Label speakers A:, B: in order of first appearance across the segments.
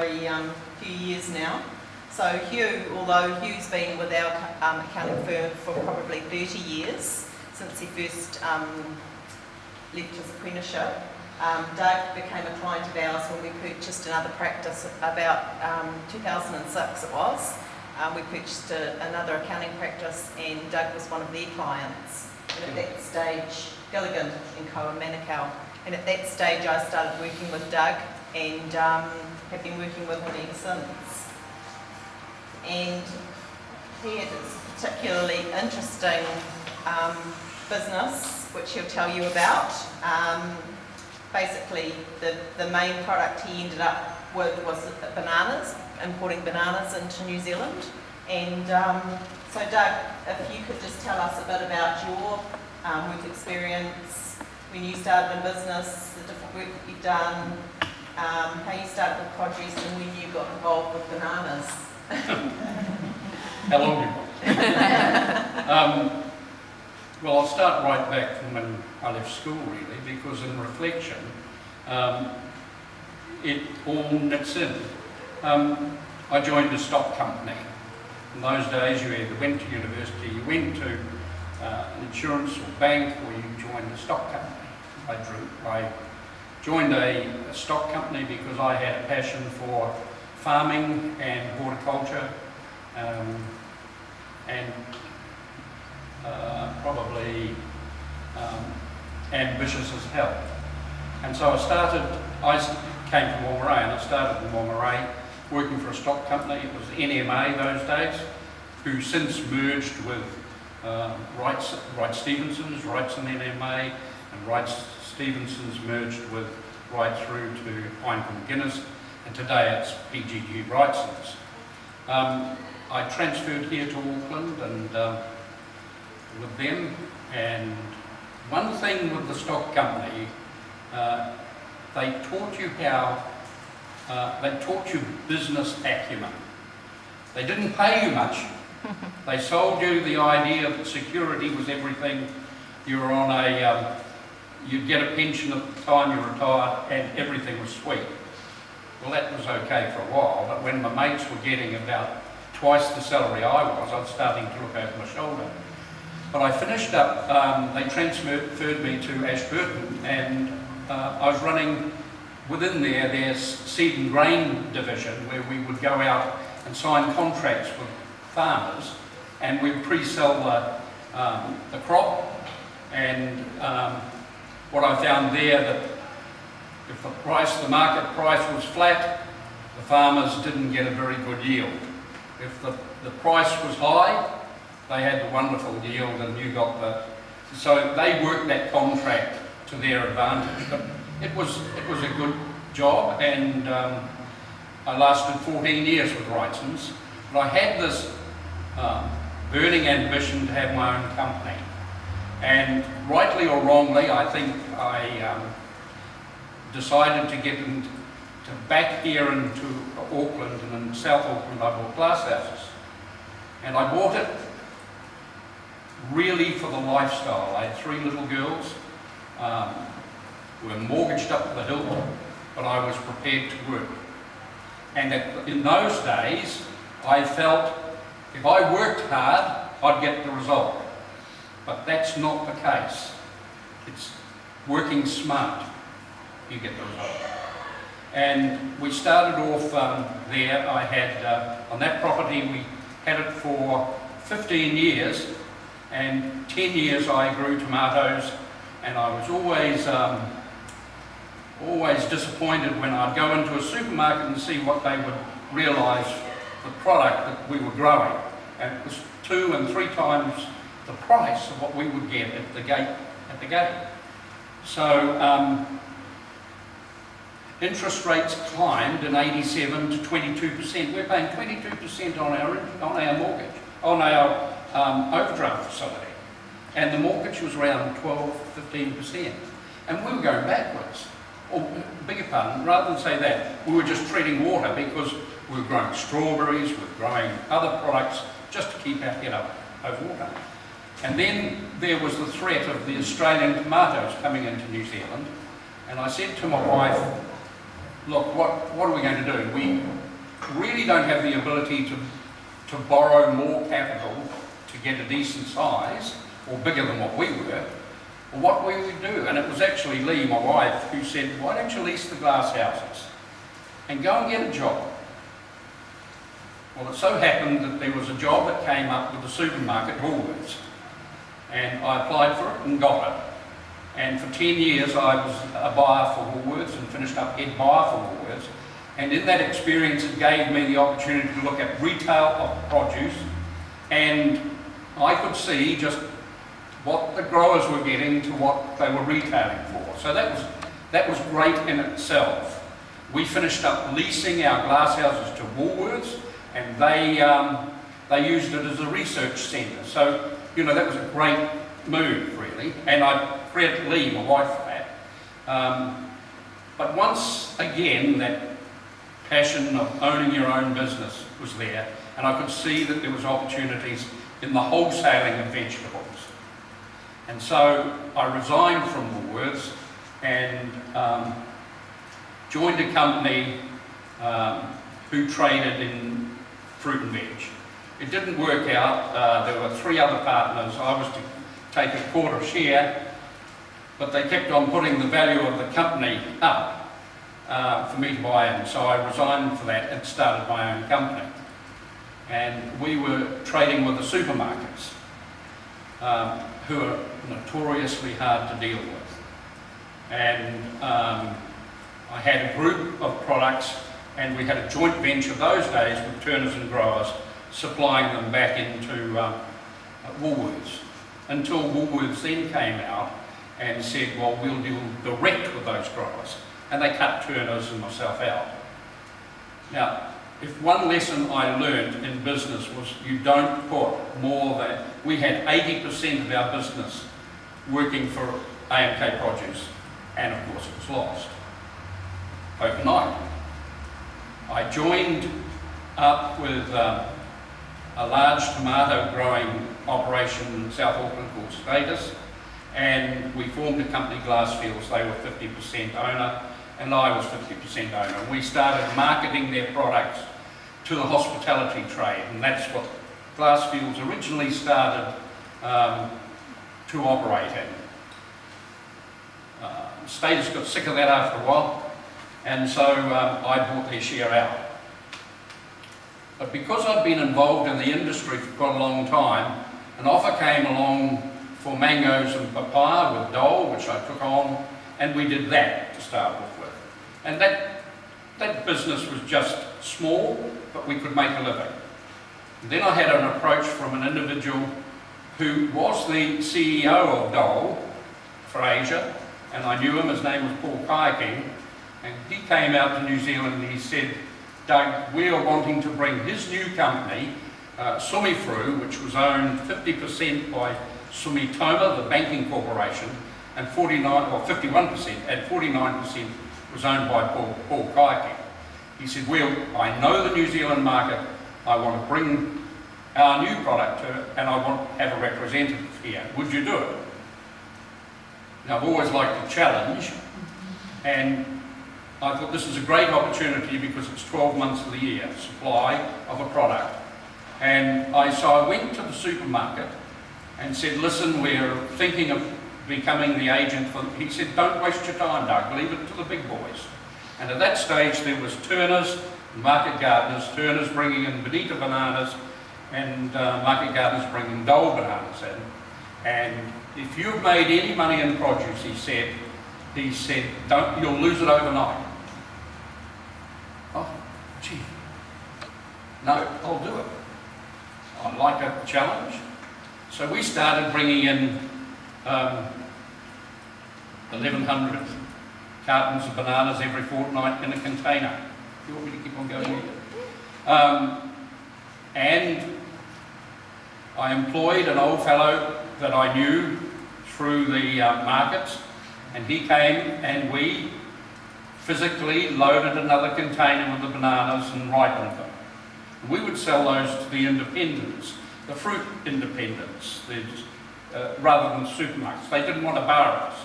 A: few years now. So Hugh, although Hugh's been with our accounting firm for probably 30 years, since he first left his apprenticeship, Doug became a client of ours when we purchased another practice about 2006 it was. We purchased another accounting practice and Doug was one of their clients. And at that stage, Gilligan & Co in Manukau. And at that stage I started working with Doug and have been working with him ever since. And he had this particularly interesting business, which he'll tell you about. Basically, the main product he ended up with was bananas, importing bananas into New Zealand. And so Doug, if you could just tell us a bit about your work experience, when you started in business, the different work that you've done, how you started with produce and when you got involved with bananas.
B: How long you well, I'll start right back from when I left school really, because in reflection, it all knits in. I joined a stock company. In those days you either went to university, you went to an insurance or bank, or you joined a stock company. I joined a stock company because I had a passion for farming and horticulture, and probably ambitious as hell. And so I came from Whangarei and I started in Whangarei working for a stock company. It was NMA those days, who since merged with Wright Stephenson's, Wrights and NMA, and Wright Stephenson's merged with right through to Heineken Guinness, and today it's PGG Wrightson's. I transferred here to Auckland and with them, and one thing with the stock company, they taught you business acumen. They didn't pay you much. They sold you the idea that security was everything. You were on you'd get a pension at the time you retired and everything was sweet. Well, that was okay for a while, but when my mates were getting about twice the salary I was starting to look over my shoulder. But I finished up, they transferred me to Ashburton, and I was running within their seed and grain division, where we would go out and sign contracts with farmers, and we'd pre-sell the crop. And what I found there, that if the market price was flat, the farmers didn't get a very good yield. If the price was high, they had the wonderful yield, and you got so they worked that contract to their advantage. But it was a good job, and I lasted 14 years with Wrightson's. But I had this burning ambition to have my own company, and rightly or wrongly, I think I decided to get back here into Auckland, and in South Auckland I bought glass houses, and I bought it really for the lifestyle. I had 3 little girls, were mortgaged up to the hilt, but I was prepared to work. And in those days, I felt if I worked hard, I'd get the result. But that's not the case. It's working smart, you get the result. And we started off there. I had, on that property, we had it for 15 years, and 10 years I grew tomatoes, and I was always disappointed when I'd go into a supermarket and see what they would realise the product that we were growing, and it was 2 and 3 times the price of what we would get at the gate. So interest rates climbed in ~87 to 22%. We're paying 22% on our mortgage, on our overdraft facility, and the mortgage was around 12-15%, and we were going backwards. Or, beg your pardon, rather than say that, we were just treading water, because we were growing strawberries, we were growing other products just to keep our head up over water. And then there was the threat of the Australian tomatoes coming into New Zealand, and I said to my wife, look, what are we going to do? We really don't have the ability to borrow more capital to get a decent size, or bigger than what we were. Well, what we would do, and it was actually Lee, my wife, who said, why don't you lease the glass houses and go and get a job? Well, it so happened that there was a job that came up with the supermarket, Woolworths, and I applied for it and got it. And for 10 years I was a buyer for Woolworths and finished up head buyer for Woolworths. And in that experience it gave me the opportunity to look at retail of produce, and I could see just what the growers were getting to what they were retailing for. So that was great in itself. We finished up leasing our glass houses to Woolworths, and they used it as a research centre. So, you know, that was a great move, really, and I credit Lee, my wife, for that. But once again, that passion of owning your own business was there, and I could see that there was opportunities in the wholesaling of vegetables. And so I resigned from Woolworths and joined a company who traded in fruit and veg. It didn't work out. There were 3 other partners. I was to take a quarter share, but they kept on putting the value of the company up for me to buy in. So I resigned for that and started my own company. And we were trading with the supermarkets, who are notoriously hard to deal with. And I had a group of products, and we had a joint venture those days with Turners and Growers, supplying them back into Woolworths, until Woolworths then came out and said, well, we'll deal direct with those growers. And they cut Turners and myself out. Now, if one lesson I learned in business was you don't put more than, we had 80% of our business working for AMK Produce, and of course it was lost overnight. I joined up with a large tomato growing operation in South Auckland called Status, and we formed a company, Glassfields. They were 50% owner and I was 50% owner. We started marketing their products to the hospitality trade, and that's what Glassfields originally started to operate in. Status got sick of that after a while, and so I bought their share out. But because I'd been involved in the industry for quite a long time, an offer came along for mangoes and papaya with Dole, which I took on, and we did that to start off with. And that business was just small, but we could make a living. And then I had an approach from an individual who was the CEO of Dole for Asia, and I knew him. His name was Paul Kayaking, and he came out to New Zealand and he said, Doug, we are wanting to bring his new company, Sumifru, which was owned 50% by Sumitomo, the banking corporation, and 51%, and 49% was owned by Paul Kayaking. He said, well, I know the New Zealand market, I want to bring our new product to it, and I want to have a representative here. Would you do it? Now, I've always liked a challenge, and I thought this is a great opportunity because it's 12 months of the year, supply of a product. And so I went to the supermarket and said, listen, we're thinking of becoming the agent for, he said, don't waste your time, Doug, leave it to the big boys. And at that stage there was Turners, Market Gardeners, Turners bringing in Bonita bananas, and Market Gardeners bringing Dole bananas in. And if you've made any money in produce, he said, you'll lose it overnight. Oh, gee, no, I'll do it. I like a challenge. So we started bringing in 1,100 cartons of bananas every fortnight in a container. You want me to keep on going here? And I employed an old fellow that I knew through the markets, and he came and we physically loaded another container with the bananas and ripened them. And we would sell those to the independents, the fruit independents, rather than supermarkets. They didn't want to borrow us.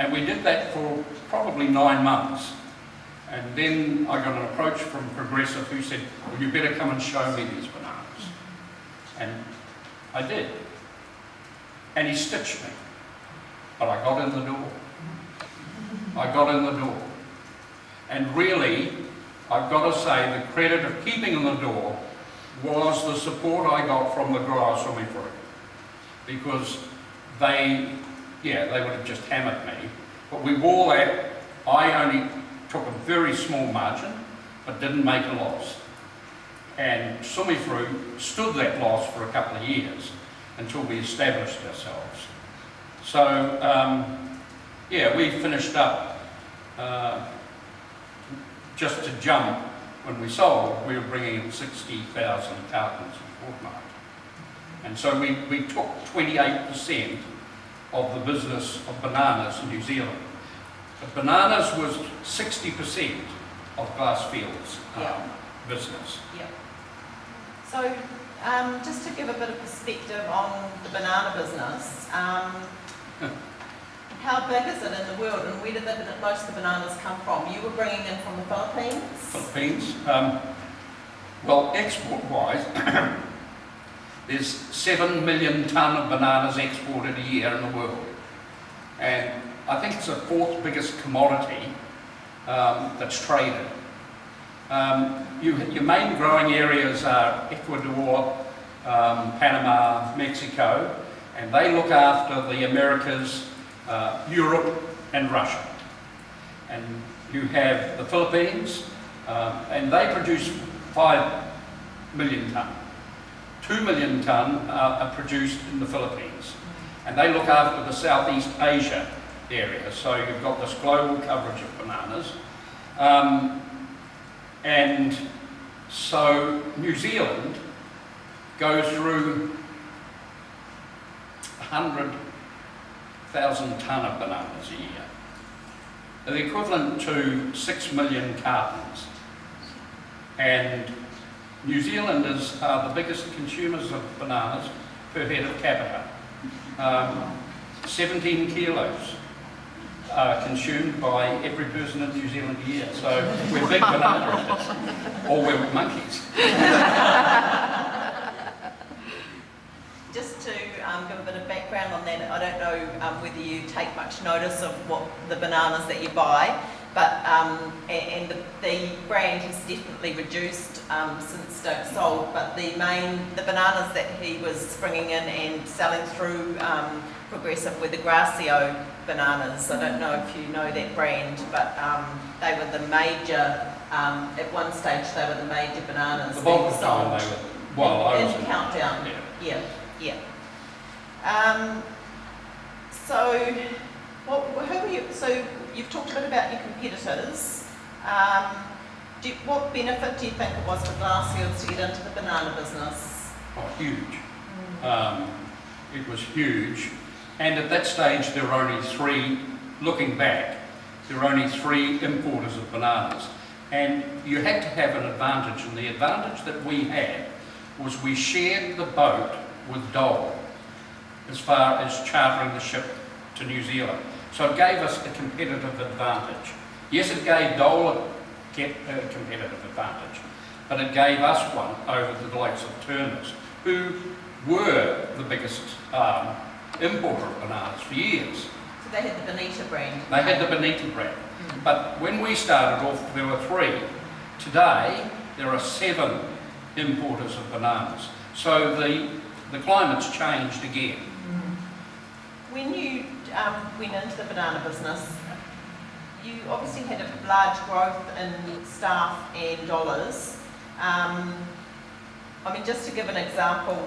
B: And we did that for probably 9 months. And then I got an approach from Progressive who said, well, you better come and show me these bananas. And I did. And he stitched me. But I got in the door. I got in the door. And really, I've got to say, the credit of keeping in the door was the support I got from the Grower Sumifru. Because they would have just hammered me. But we wore that. I only took a very small margin, but didn't make a loss. And Sumifru stood that loss for a couple of years until we established ourselves. So, we finished up, just to jump, when we sold, we were bringing in 60,000 cartons a fortnight. And so we took 28% of the business of bananas in New Zealand. But bananas was 60% of Glassfield's business.
A: Yeah. So, just to give a bit of perspective on the banana business, how big is it in the world, and where did most of the bananas come from? You were bringing in from the Philippines?
B: Philippines. Well, export-wise, there's 7 million tonne of bananas exported a year in the world. And I think it's the 4th biggest commodity that's traded. Your main growing areas are Ecuador, Panama, Mexico, and they look after the Americas, Europe and Russia. And you have the Philippines, and they produce 5 million tonne. 2 million tonne are produced in the Philippines, and they look after the Southeast Asia area. So you've got this global coverage of bananas. And so New Zealand goes through 100,000 tonne of bananas a year, the equivalent to 6 million cartons. And New Zealanders are the biggest consumers of bananas per head of capita. 17 kilos are consumed by every person in New Zealand a year. So we're big banana eaters, or we're monkeys.
A: Just to give a bit of background on that, I don't know whether you take much notice of what the bananas that you buy, but the brand has definitely reduced since Doug sold, but the bananas that he was bringing in and selling through Progressive were the Gracio bananas. I don't know if you know that brand, but they were the major, at one stage they were the major bananas.
B: The bulk of the time they were, well, I was
A: in Countdown.
B: Yeah.
A: Yeah. So, who are you? So you've talked a bit about your competitors. What benefit do you think it was for Glassfields to get into the banana business?
B: Oh, huge. It was huge. And at that stage, there were only 3, looking back, there were only 3 importers of bananas. And you had to have an advantage, and the advantage that we had was we shared the boat with Dole as far as chartering the ship to New Zealand. So it gave us a competitive advantage. Yes, it gave Dole a competitive advantage, but it gave us one over the likes of Turners, who were the biggest importer of bananas for years.
A: So they had the Bonita brand.
B: They had the Bonita brand. But when we started off, there were 3. Today, there are 7 importers of bananas. So the climate's changed again.
A: When you went into the banana business, you obviously had a large growth in staff and dollars. Just to give an example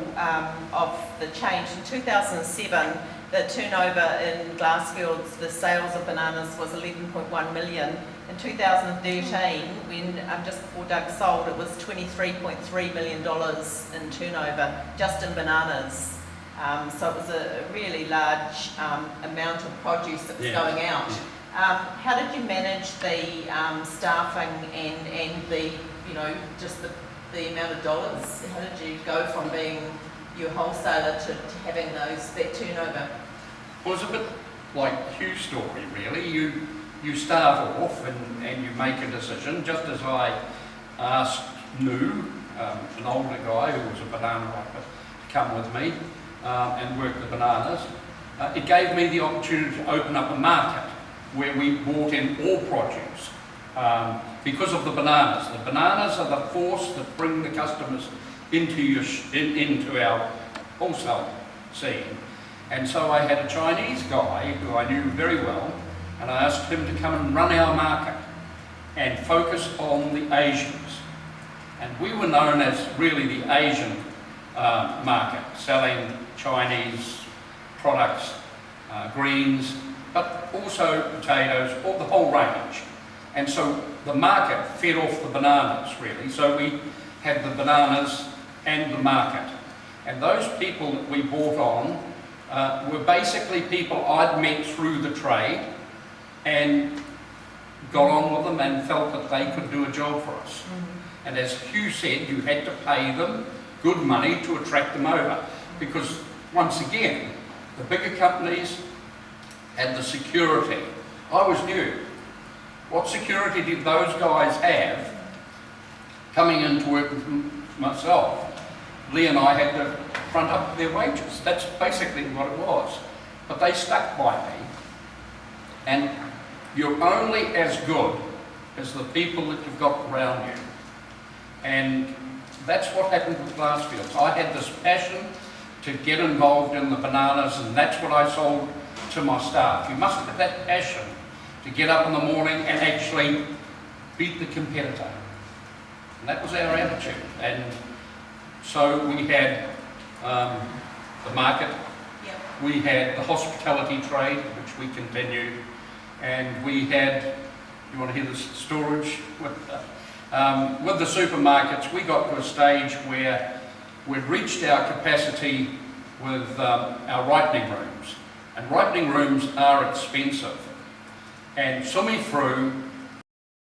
A: of the change, in 2007, the turnover in Glassfields, the sales of bananas was 11.1 million. In 2013, when just before Doug sold, it was $23.3 million in turnover just in bananas. So it was a really large amount of produce that was going out. How did you manage the staffing and the, just the amount of dollars? How did you go from being your wholesaler to having that turnover?
B: Well, it was a like Hugh's story, really. You start off and you make a decision, just as I asked New, an older guy who was a banana riper, to come with me and work the bananas. It gave me the opportunity to open up a market where we brought in all produce because of the bananas. The bananas are the force that bring the customers into our wholesale scene. And so I had a Chinese guy who I knew very well, and I asked him to come and run our market and focus on the Asians. And we were known as really the Asian market, selling Chinese products, greens, but also potatoes, or the whole range. And so the market fed off the bananas, really. So we had the bananas and the market. And those people that we brought on were basically people I'd met through the trade and got on with them and felt that they could do a job for us. Mm-hmm. And as Hugh said, you had to pay them good money to attract them over. Because once again, the bigger companies had the security. I was new. What security did those guys have coming in to work with myself? Lee and I had to front up their wages. That's basically what it was. But they stuck by me. And you're only as good as the people that you've got around you. And that's what happened with Glassfields. I had this passion to get involved in the bananas, and that's what I sold to my staff. You must have that passion to get up in the morning and actually beat the competitor. And that was our attitude. And so we had the market,
A: yep.
B: We had the hospitality trade, which we continued, and we had, you want to hear the storage? With the supermarkets, we got to a stage where we'd reached our capacity with our ripening rooms. And ripening rooms are expensive. And Sumi Fru